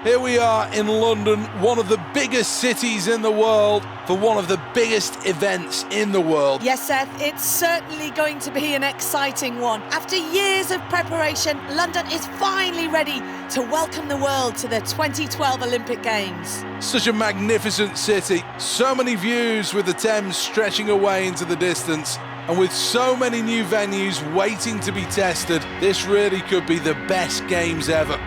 Here we are in London, one of the biggest cities in the world, for one of the biggest events in the world. Yes, Seth, it's certainly going to be an exciting one. After years of preparation, London is finally ready to welcome the world to the 2012 Olympic Games. Such a magnificent city, so many views with the Thames stretching away into the distance. And with so many new venues waiting to be tested, this really could be the best games ever.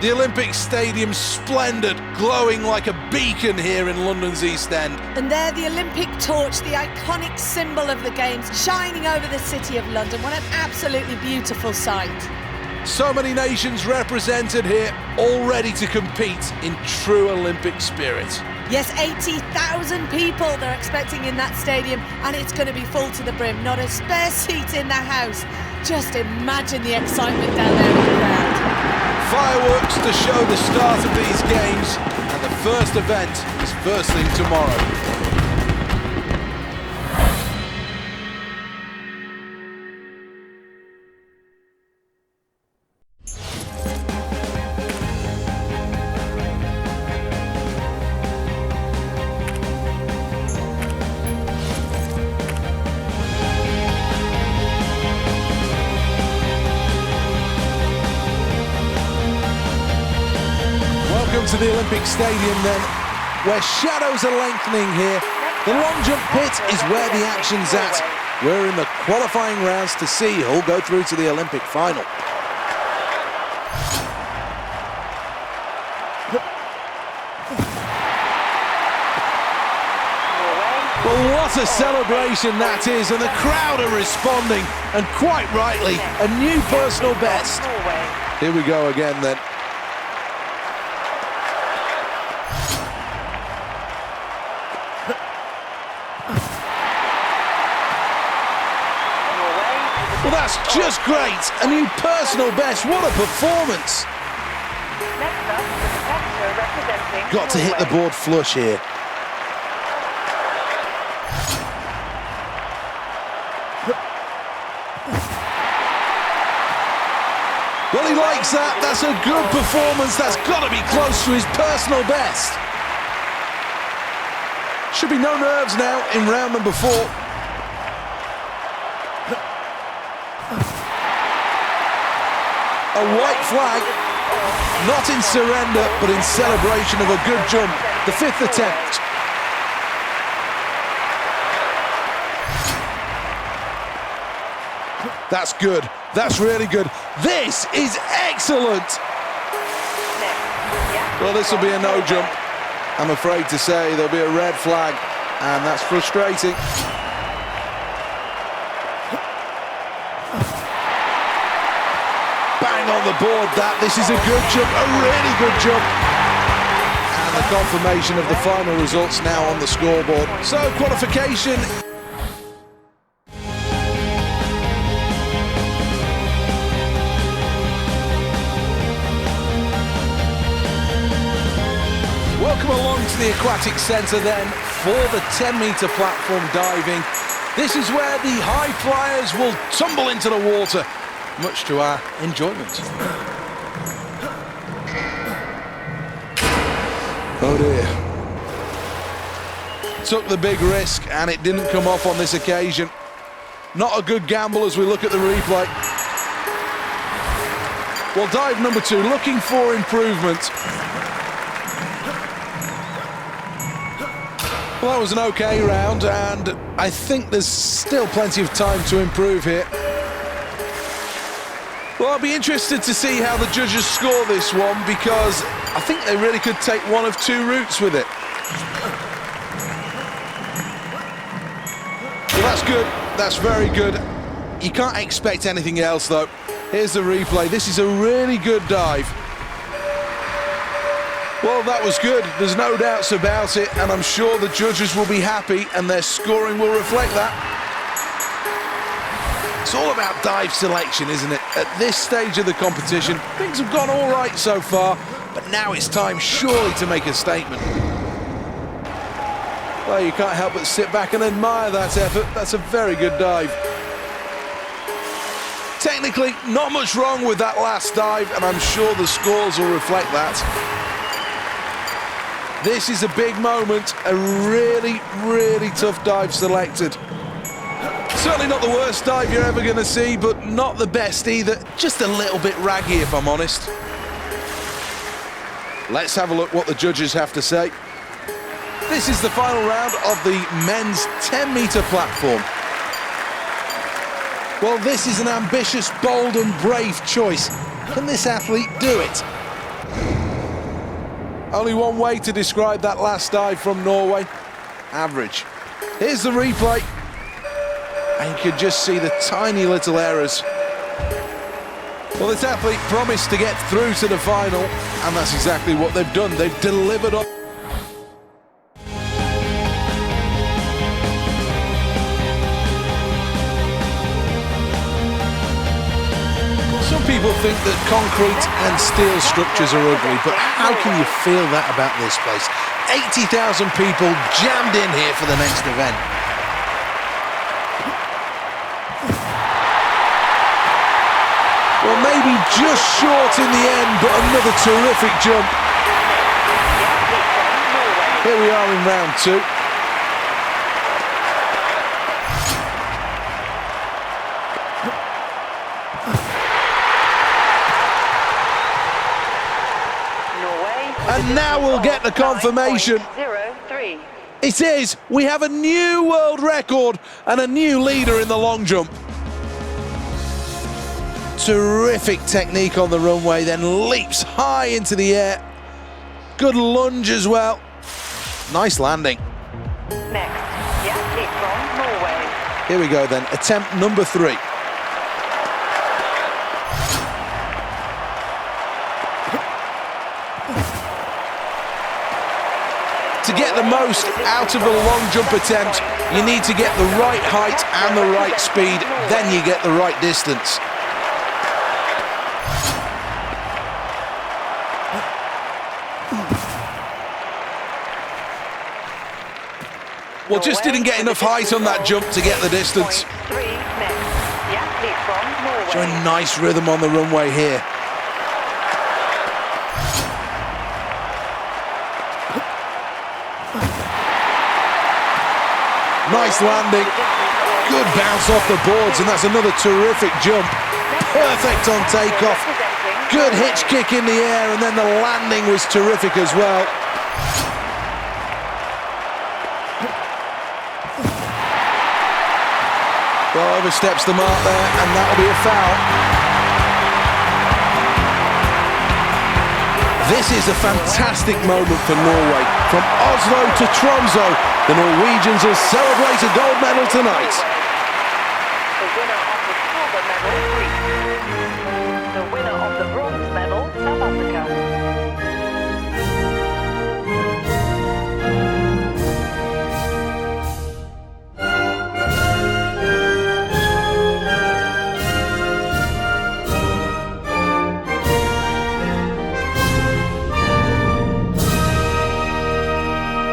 The Olympic Stadium's splendid, glowing like a beacon here in London's East End. And there the Olympic torch, the iconic symbol of the Games, shining over the city of London. What an absolutely beautiful sight. So many nations represented here, all ready to compete in true Olympic spirit. Yes, 80,000 people they're expecting in that stadium, and it's going to be full to the brim. Not a spare seat in the house. Just imagine the excitement down there in the crowd. Fireworks to show the start of these games, and the first event is first thing tomorrow. Welcome to the Olympic Stadium then, where shadows are lengthening here. The long jump pit is where the action's at. We're in the qualifying rounds to see who'll go through to the Olympic final. Well, what a celebration that is, and the crowd are responding, and quite rightly, a new personal best. Here we go again then. Well, that's just great. A new personal best. What a performance. Next up, the competitor representing Got to hit the board flush here. Well, he likes that. That's a good performance. That's got to be close to his personal best. Should be no nerves now in round number 4. A white flag, not in surrender, but in celebration of a good jump. The 5th attempt. That's good. That's really good. This is excellent. Well, this will be a no jump. I'm afraid to say there'll be a red flag, and that's frustrating. Bang on the board that. This is a good jump, a really good jump. And the confirmation of the final results now on the scoreboard. So, qualification. Welcome along to the aquatic centre then for the 10-metre platform diving. This is where the high flyers will tumble into the water, much to our enjoyment. Oh dear. Took the big risk and it didn't come off on this occasion. Not a good gamble as we look at the replay. Well, dive number 2, looking for improvement. Well, that was an okay round, and I think there's still plenty of time to improve here. Well, I'll be interested to see how the judges score this one, because I think they really could take one of 2 routes with it. Well, that's good. That's very good. You can't expect anything else, though. Here's the replay. This is a really good dive. Well, that was good. There's no doubts about it, and I'm sure the judges will be happy, and their scoring will reflect that. It's all about dive selection, isn't it? At this stage of the competition, things have gone all right so far, but now it's time surely to make a statement. Well, you can't help but sit back and admire that effort. That's a very good dive. Technically, not much wrong with that last dive, and I'm sure the scores will reflect that. This is a big moment, a really, really tough dive selected. Certainly not the worst dive you're ever going to see, but not the best either. Just a little bit raggy, if I'm honest. Let's have a look what the judges have to say. This is the final round of the men's 10-metre platform. Well, this is an ambitious, bold and brave choice. Can this athlete do it? Only one way to describe that last dive from Norway: average. Here's the replay, and you can just see the tiny little errors. Well, this athlete promised to get through to the final, and that's exactly what they've done. They've delivered on. Some people think that concrete and steel structures are ugly, but how can you feel that about this place? 80,000 people jammed in here for the next event. Well, maybe just short in the end, but another terrific jump. Here we are in round two. And now we'll get the confirmation. It is. We have a new world record and a new leader in the long jump. Terrific technique on the runway, then leaps high into the air. Good lunge as well. Nice landing. Next, the athlete from Norway. Here we go then, attempt number 3. To get the most out of a long jump attempt, you need to get the right height and the right speed, then you get the right distance. Well, just didn't get enough height on that jump to get the distance. Showing nice rhythm on the runway here. Nice landing, good bounce off the boards, and that's another terrific jump. Perfect on takeoff, good hitch kick in the air, and then the landing was terrific as well. Well, oversteps the mark there, and that'll be a foul. This is a fantastic moment for Norway. From Oslo to Tromsø, the Norwegians will celebrate a gold medal tonight. The winner of the silver medal, Greece. The winner of the bronze medal, South Africa.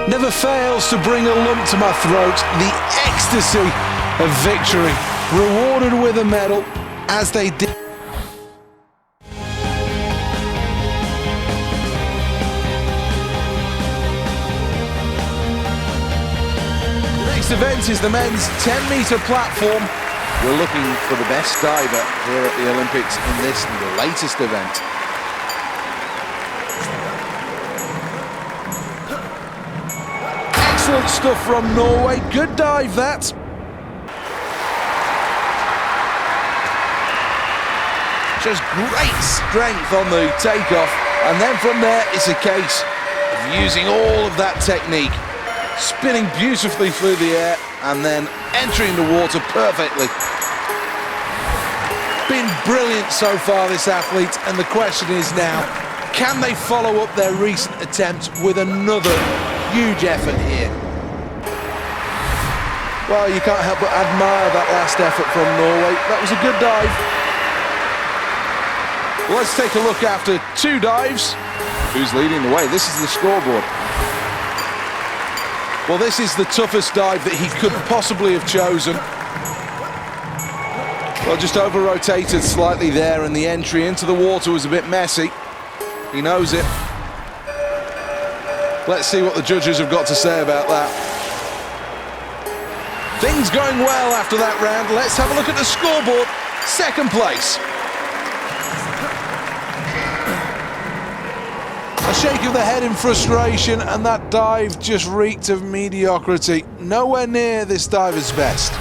Never fails to bring a lump to my throat, the ecstasy of victory, rewarded with a medal, as they did. The next event is the men's 10-metre platform. We're looking for the best diver here at the Olympics in this latest event. Excellent stuff from Norway. Good dive, that. Just great strength on the takeoff. And then from there, it's a case of using all of that technique. Spinning beautifully through the air and then entering the water perfectly. Been brilliant so far, this athlete. And the question is now, can they follow up their recent attempt with another huge effort here? Well, you can't help but admire that last effort from Norway. That was a good dive. Well, let's take a look after 2 dives. Who's leading the way? This is the scoreboard. Well, this is the toughest dive that he could possibly have chosen. Well, just over-rotated slightly there, and the entry into the water was a bit messy. He knows it. Let's see what the judges have got to say about that. Things going well after that round. Let's have a look at the scoreboard. Second place. A shake of the head in frustration, and that dive just reeked of mediocrity. Nowhere near this diver's best.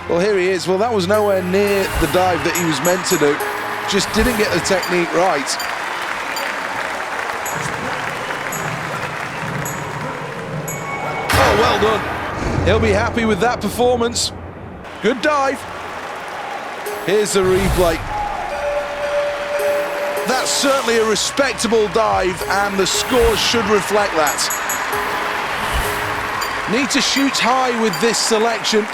Well, here he is. Well, that was nowhere near the dive that he was meant to do. Just didn't get the technique right. Oh, well done. He'll be happy with that performance. Good dive. Here's the replay. That's certainly a respectable dive, and the scores should reflect that. Need to shoot high with this selection.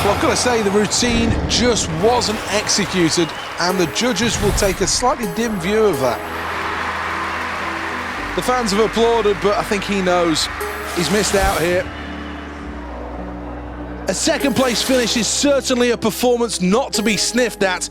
Well, I've got to say, the routine just wasn't executed, and the judges will take a slightly dim view of that. The fans have applauded, but I think he knows he's missed out here. A second place finish is certainly a performance not to be sniffed at.